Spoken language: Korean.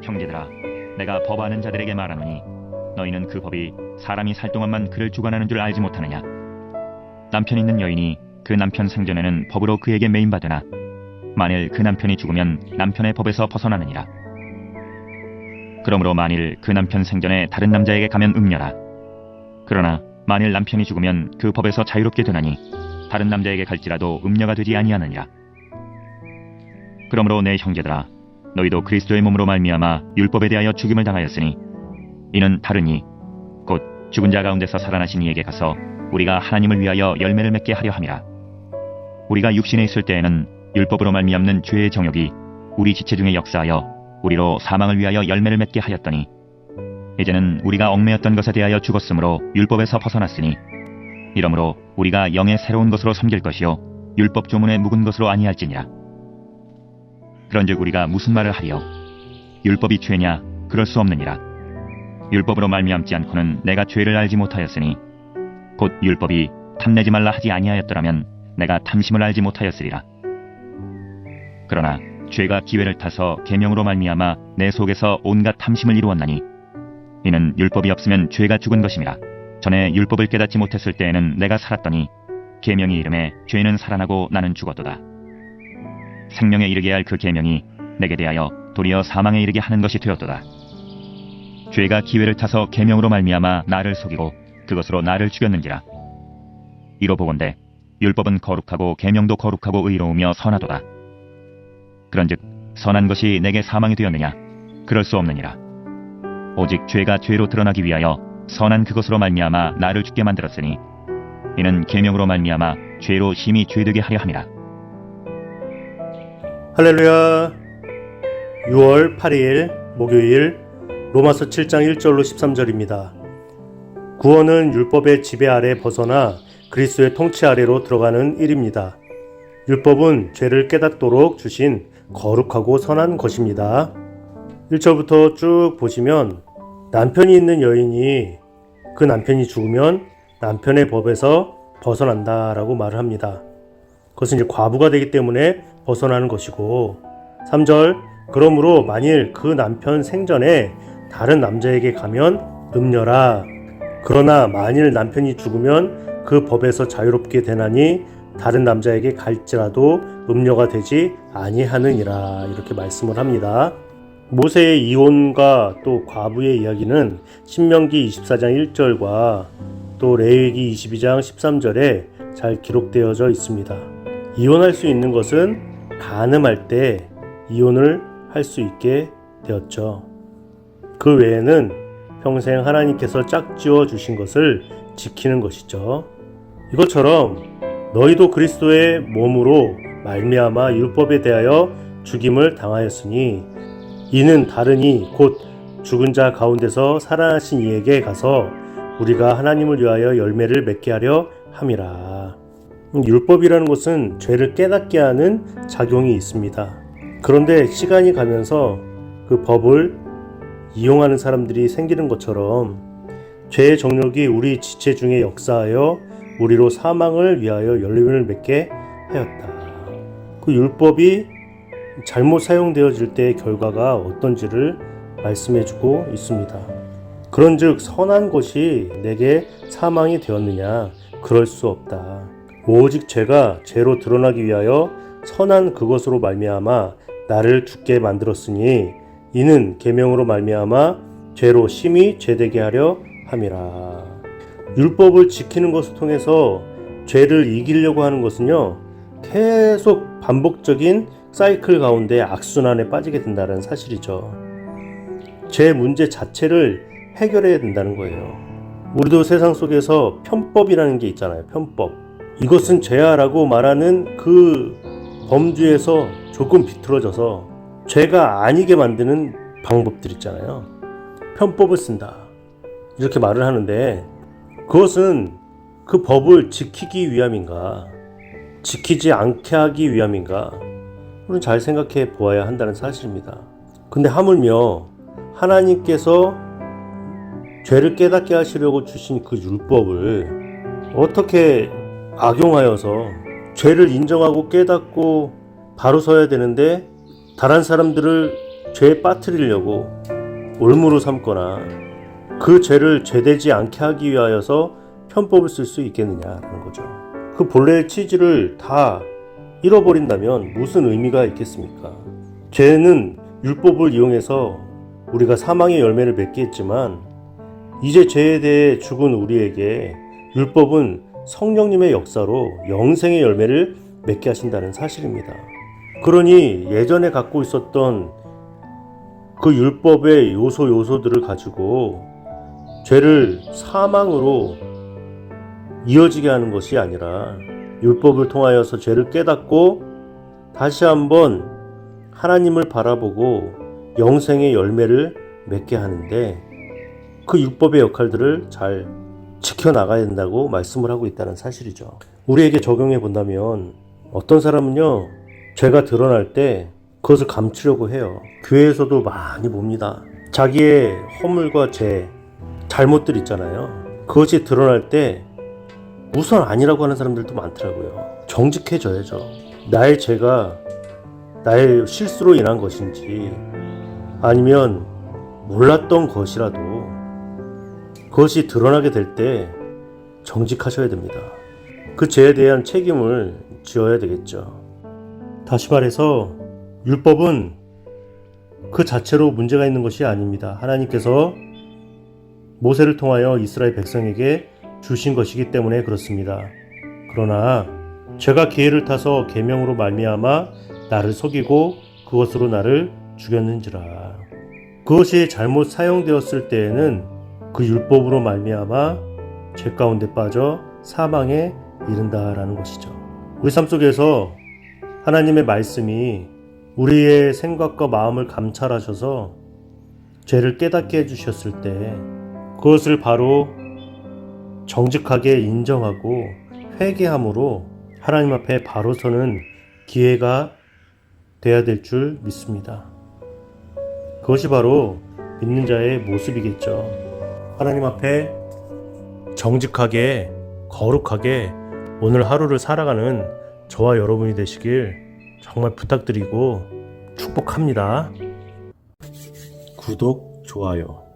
형제들아, 내가 법하는 자들에게 말하노니 너희는 그 법이 사람이 살 동안만 그를 주관하는 줄 알지 못하느냐. 남편 있는 여인이 그 남편 생전에는 법으로 그에게 매임받으나 만일 그 남편이 죽으면 남편의 법에서 벗어나느니라. 그러므로 만일 그 남편 생전에 다른 남자에게 가면 음녀라. 그러나 만일 남편이 죽으면 그 법에서 자유롭게 되나니 다른 남자에게 갈지라도 음녀가 되지 아니하느니라. 그러므로 내 형제들아, 너희도 그리스도의 몸으로 말미암아 율법에 대하여 죽임을 당하였으니 이는 다르니 곧 죽은 자 가운데서 살아나신 이에게 가서 우리가 하나님을 위하여 열매를 맺게 하려 함이라. 우리가 육신에 있을 때에는 율법으로 말미암는 죄의 정욕이 우리 지체 중에 역사하여 우리로 사망을 위하여 열매를 맺게 하였더니 이제는 우리가 얽매였던 것에 대하여 죽었으므로 율법에서 벗어났으니 이러므로 우리가 영의 새로운 것으로 섬길 것이요 율법 조문에 묵은 것으로 아니할지니라. 그런즉 우리가 무슨 말을 하리요? 율법이 죄냐? 그럴 수 없느니라. 율법으로 말미암지 않고는 내가 죄를 알지 못하였으니 곧 율법이 탐내지 말라 하지 아니하였더라면 내가 탐심을 알지 못하였으리라. 그러나 죄가 기회를 타서 계명으로 말미암아 내 속에서 온갖 탐심을 이루었나니 이는 율법이 없으면 죄가 죽은 것임이라. 전에 율법을 깨닫지 못했을 때에는 내가 살았더니 계명이 이름에 죄는 살아나고 나는 죽었도다. 생명에 이르게 할 그 계명이 내게 대하여 도리어 사망에 이르게 하는 것이 되었도다. 죄가 기회를 타서 계명으로 말미암아 나를 속이고 그것으로 나를 죽였는지라. 이로 보건대 율법은 거룩하고 계명도 거룩하고 의로우며 선하도다. 그런즉 선한 것이 내게 사망이 되었느냐? 그럴 수 없느니라. 오직 죄가 죄로 드러나기 위하여 선한 그것으로 말미암아 나를 죽게 만들었으니 이는 계명으로 말미암아 죄로 심히 죄되게 하려 함이라. 할렐루야. 6월 8일 목요일 로마서 7장 1절로 13절입니다. 구원은 율법의 지배 아래 벗어나 그리스도의 통치 아래로 들어가는 일입니다. 율법은 죄를 깨닫도록 주신 거룩하고 선한 것입니다. 1절부터 쭉 보시면 남편이 있는 여인이 그 남편이 죽으면 남편의 법에서 벗어난다라고 말을 합니다. 그것은 이제 과부가 되기 때문에 벗어나는 것이고, 3절 그러므로 만일 그 남편 생전에 다른 남자에게 가면 음녀라. 그러나 만일 남편이 죽으면 그 법에서 자유롭게 되나니 다른 남자에게 갈지라도 음녀가 되지 아니하느니라. 이렇게 말씀을 합니다. 모세의 이혼과 또 과부의 이야기는 신명기 24장 1절과 또 레위기 22장 13절에 잘 기록되어져 있습니다. 이혼할 수 있는 것은 간음할 때 이혼을 할 수 있게 되었죠. 그 외에는 평생 하나님께서 짝지어 주신 것을 지키는 것이죠. 이것처럼 너희도 그리스도의 몸으로 말미암아 율법에 대하여 죽임을 당하였으니 이는 다르니 곧 죽은 자 가운데서 살아나신 이에게 가서 우리가 하나님을 위하여 열매를 맺게 하려 함이라. 율법이라는 것은 죄를 깨닫게 하는 작용이 있습니다. 그런데 시간이 가면서 그 법을 이용하는 사람들이 생기는 것처럼 죄의 정욕이 우리 지체 중에 역사하여 우리로 사망을 위하여 열매를 맺게 하였다. 그 율법이 잘못 사용되어질 때의 결과가 어떤지를 말씀해주고 있습니다. 그런즉 선한 것이 내게 사망이 되었느냐? 그럴 수 없다. 오직 죄가 죄로 드러나기 위하여 선한 그것으로 말미암아 나를 죽게 만들었으니 이는 계명으로 말미암아 죄로 심히 죄되게 하려 함이라. 율법을 지키는 것을 통해서 죄를 이기려고 하는 것은요, 계속 반복적인 사이클 가운데 악순환에 빠지게 된다는 사실이죠. 죄 문제 자체를 해결해야 된다는 거예요. 우리도 세상 속에서 편법이라는 게 있잖아요. 편법. 이것은 죄야라고 말하는 그 범주에서 조금 비틀어져서 죄가 아니게 만드는 방법들 있잖아요. 편법을 쓴다. 이렇게 말을 하는데 그것은 그 법을 지키기 위함인가? 지키지 않게 하기 위함인가? 우리는 잘 생각해 보아야 한다는 사실입니다. 근데 하물며 하나님께서 죄를 깨닫게 하시려고 주신 그 율법을 어떻게 악용하여서 죄를 인정하고 깨닫고 바로 서야 되는데 다른 사람들을 죄에 빠뜨리려고 올무로 삼거나 그 죄를 죄되지 않게 하기 위하여서 편법을 쓸 수 있겠느냐라는 거죠. 그 본래의 취지를 다 잃어버린다면 무슨 의미가 있겠습니까? 죄는 율법을 이용해서 우리가 사망의 열매를 맺게 했지만 이제 죄에 대해 죽은 우리에게 율법은 성령님의 역사로 영생의 열매를 맺게 하신다는 사실입니다. 그러니 예전에 갖고 있었던 그 율법의 요소들을 가지고 죄를 사망으로 이어지게 하는 것이 아니라 율법을 통하여서 죄를 깨닫고 다시 한번 하나님을 바라보고 영생의 열매를 맺게 하는데 그 율법의 역할들을 잘 지켜나가야 된다고 말씀을 하고 있다는 사실이죠. 우리에게 적용해 본다면 어떤 사람은요, 죄가 드러날 때 그것을 감추려고 해요. 교회에서도 많이 봅니다. 자기의 허물과 죄, 잘못들 있잖아요. 그것이 드러날 때 우선 아니라고 하는 사람들도 많더라고요. 정직해져야죠. 나의 죄가 나의 실수로 인한 것인지 아니면 몰랐던 것이라도 그것이 드러나게 될 때 정직하셔야 됩니다. 그 죄에 대한 책임을 지어야 되겠죠. 다시 말해서 율법은 그 자체로 문제가 있는 것이 아닙니다. 하나님께서 모세를 통하여 이스라엘 백성에게 주신 것이기 때문에 그렇습니다. 그러나 죄가 기회를 타서 계명으로 말미암아 나를 속이고 그것으로 나를 죽였는지라. 그것이 잘못 사용되었을 때에는 그 율법으로 말미암아 죄 가운데 빠져 사망에 이른다라는 것이죠. 우리 삶 속에서 하나님의 말씀이 우리의 생각과 마음을 감찰하셔서 죄를 깨닫게 해주셨을 때 그것을 바로 정직하게 인정하고 회개함으로 하나님 앞에 바로 서는 기회가 돼야 될 줄 믿습니다. 그것이 바로 믿는 자의 모습이겠죠. 하나님 앞에 정직하게 거룩하게 오늘 하루를 살아가는 저와 여러분이 되시길 정말 부탁드리고 축복합니다. 구독, 좋아요